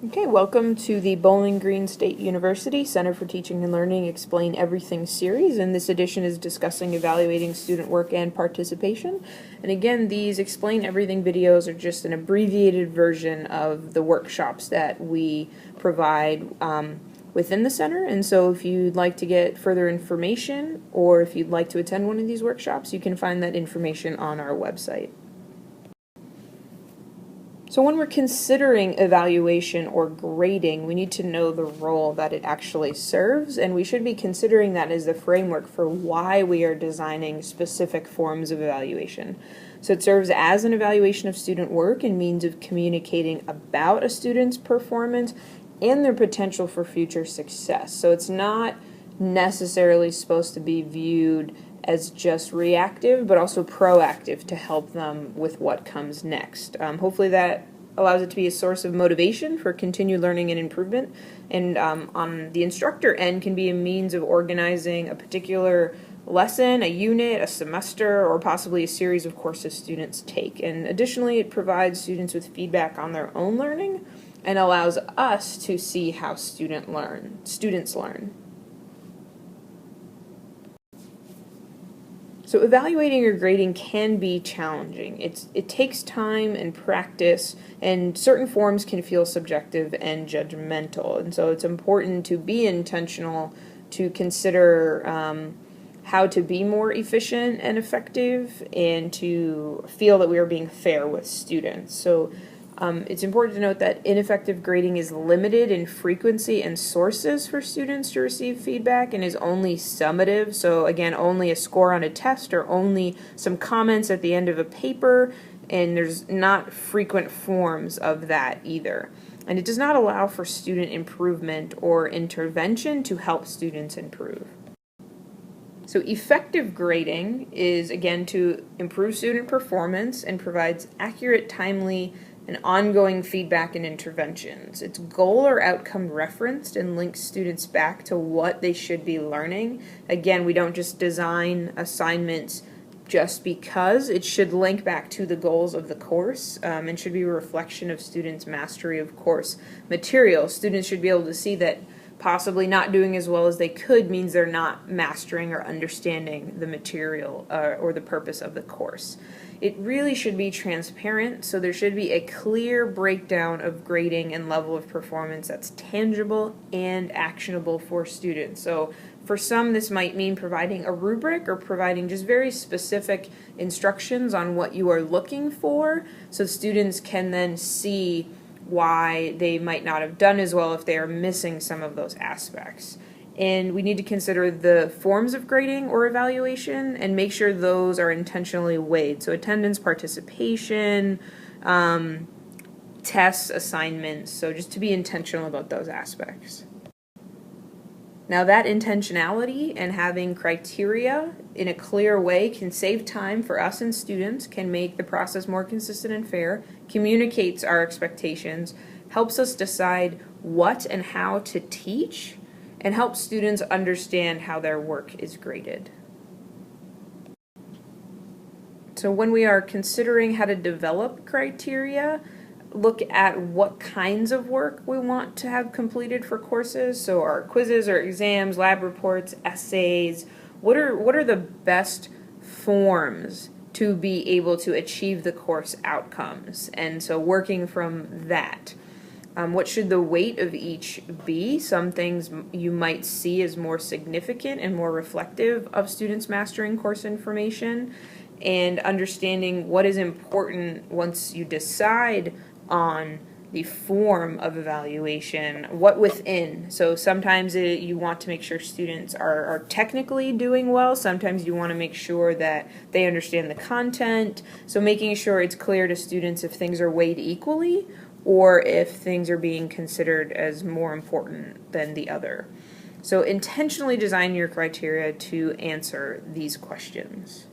Okay, welcome to the Bowling Green State University Center for Teaching and Learning Explain Everything series, and this edition is discussing evaluating student work and participation. And again, these Explain Everything videos are just an abbreviated version of the workshops that we provide within the center, and so if you'd like to get further information or if you'd like to attend one of these workshops, you can find that information on our website. So when we're considering evaluation or grading, we need to know the role that it actually serves, and we should be considering that as the framework for why we are designing specific forms of evaluation. So it serves as an evaluation of student work and means of communicating about a student's performance and their potential for future success. So it's not necessarily supposed to be viewed as just reactive, but also proactive to help them with what comes next. Hopefully that allows it to be a source of motivation for continued learning and improvement, and on the instructor end can be a means of organizing a particular lesson, a unit, a semester, or possibly a series of courses students take. And additionally, it provides students with feedback on their own learning and allows us to see how students learn. So evaluating or grading can be challenging. It takes time and practice, and certain forms can feel subjective and judgmental. And so it's important to be intentional, to consider how to be more efficient and effective, and to feel that we are being fair with students. So it's important to note that ineffective grading is limited in frequency and sources for students to receive feedback and is only summative. So again, only a score on a test or only some comments at the end of a paper, and there's not frequent forms of that either. And it does not allow for student improvement or intervention to help students improve. So effective grading is, again, to improve student performance and provides accurate, timely, and ongoing feedback and interventions. It's goal or outcome referenced and links students back to what they should be learning. Again, we don't just design assignments just because. It should link back to the goals of the course and should be a reflection of students' mastery of course material. Students should be able to see that possibly not doing as well as they could means they're not mastering or understanding the material or the purpose of the course. It really should be transparent, so there should be a clear breakdown of grading and level of performance that's tangible and actionable for students. So for some, this might mean providing a rubric or providing just very specific instructions on what you are looking for, so students can then see why they might not have done as well if they are missing some of those aspects. And we need to consider the forms of grading or evaluation and make sure those are intentionally weighed. So attendance, participation, tests, assignments. So just to be intentional about those aspects. Now that intentionality and having criteria in a clear way can save time for us and students, can make the process more consistent and fair, communicates our expectations, helps us decide what and how to teach, and help students understand how their work is graded. So when we are considering how to develop criteria, look at what kinds of work we want to have completed for courses. So our quizzes or exams, lab reports, essays, what are the best forms to be able to achieve the course outcomes? And so working from that. What should the weight of each be? Some things you might see as more significant and more reflective of students mastering course information, and understanding what is important once you decide on the form of evaluation, what within. So sometimes you want to make sure students are technically doing well. Sometimes you want to make sure that they understand the content. So making sure it's clear to students if things are weighed equally or if things are being considered as more important than the other. So intentionally design your criteria to answer these questions.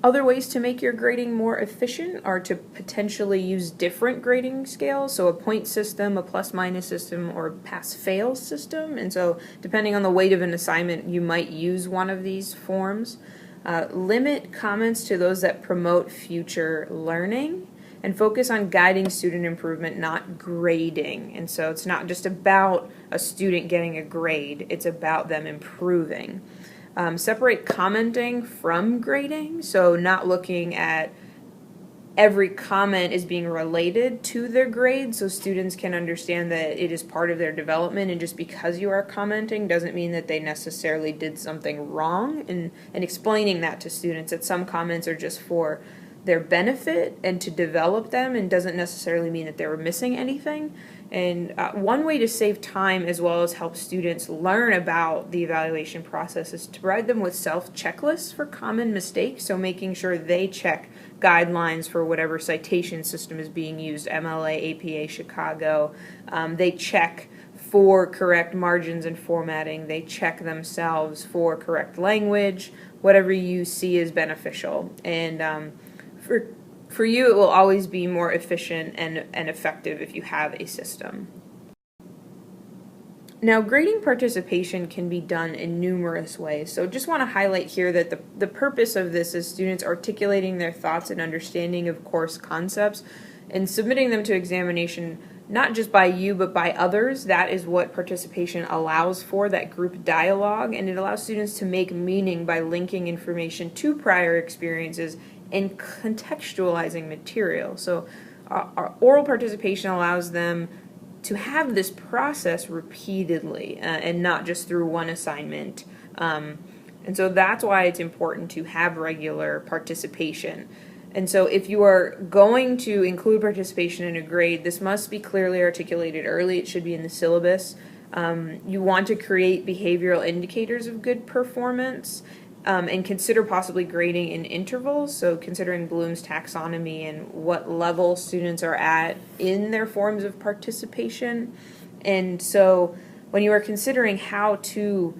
Other ways to make your grading more efficient are to potentially use different grading scales, so a point system, a plus-minus system, or a pass-fail system. And so depending on the weight of an assignment, you might use one of these forms. Limit comments to those that promote future learning, and focus on guiding student improvement, not grading. And so it's not just about a student getting a grade, it's about them improving. Separate commenting from grading, so not looking at every comment is being related to their grade, so students can understand that it is part of their development, and just because you are commenting doesn't mean that they necessarily did something wrong, and explaining that to students, that some comments are just for their benefit and to develop them, and doesn't necessarily mean that they were missing anything. And one way to save time as well as help students learn about the evaluation process is to provide them with self-checklists for common mistakes, so making sure they check guidelines for whatever citation system is being used, MLA, APA, Chicago. They check for correct margins and formatting. They check themselves for correct language, whatever you see is beneficial. And for you, it will always be more efficient and effective if you have a system. Now, grading participation can be done in numerous ways. So just want to highlight here that the purpose of this is students articulating their thoughts and understanding of course concepts and submitting them to examination, not just by you, but by others. That is what participation allows for, that group dialogue, and it allows students to make meaning by linking information to prior experiences and contextualizing material. So our oral participation allows them to have this process repeatedly and not just through one assignment. And so that's why it's important to have regular participation. And so if you are going to include participation in a grade, this must be clearly articulated early. It should be in the syllabus. You want to create behavioral indicators of good performance, and consider possibly grading in intervals, so considering Bloom's taxonomy and what level students are at in their forms of participation. And so when you are considering how to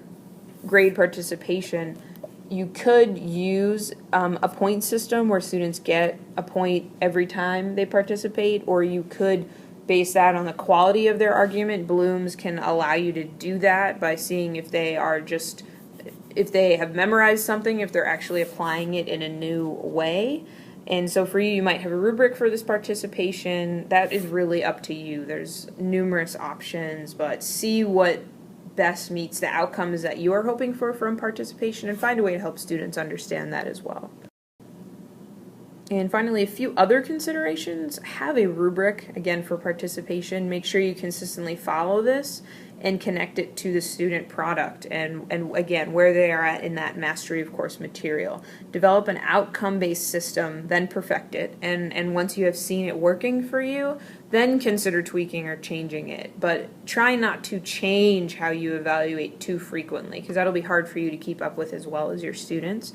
grade participation, you could use a point system where students get a point every time they participate, or you could base that on the quality of their argument. Bloom's can allow you to do that by seeing if they are just, if they have memorized something, if they're actually applying it in a new way. And so for you, you might have a rubric for this participation. That is really up to you. There's numerous options, but see what best meets the outcomes that you are hoping for from participation, and find a way to help students understand that as well. And finally, a few other considerations. Have a rubric, again, for participation. Make sure you consistently follow this and connect it to the student product and again, where they are at in that mastery of course material. Develop an outcome-based system, then perfect it. And once you have seen it working for you, then consider tweaking or changing it. But try not to change how you evaluate too frequently, because that'll be hard for you to keep up with as well as your students.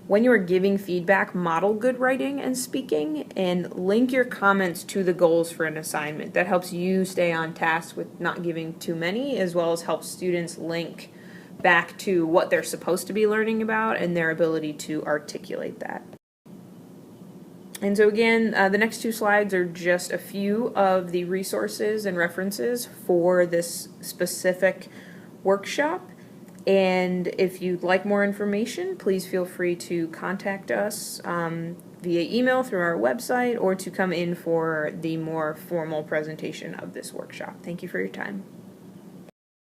When you are giving feedback, model good writing and speaking, and link your comments to the goals for an assignment. That helps you stay on task with not giving too many, as well as helps students link back to what they're supposed to be learning about and their ability to articulate that. And so again, the next two slides are just a few of the resources and references for this specific workshop. And if you'd like more information, please feel free to contact us via email through our website, or to come in for the more formal presentation of this workshop. Thank you for your time.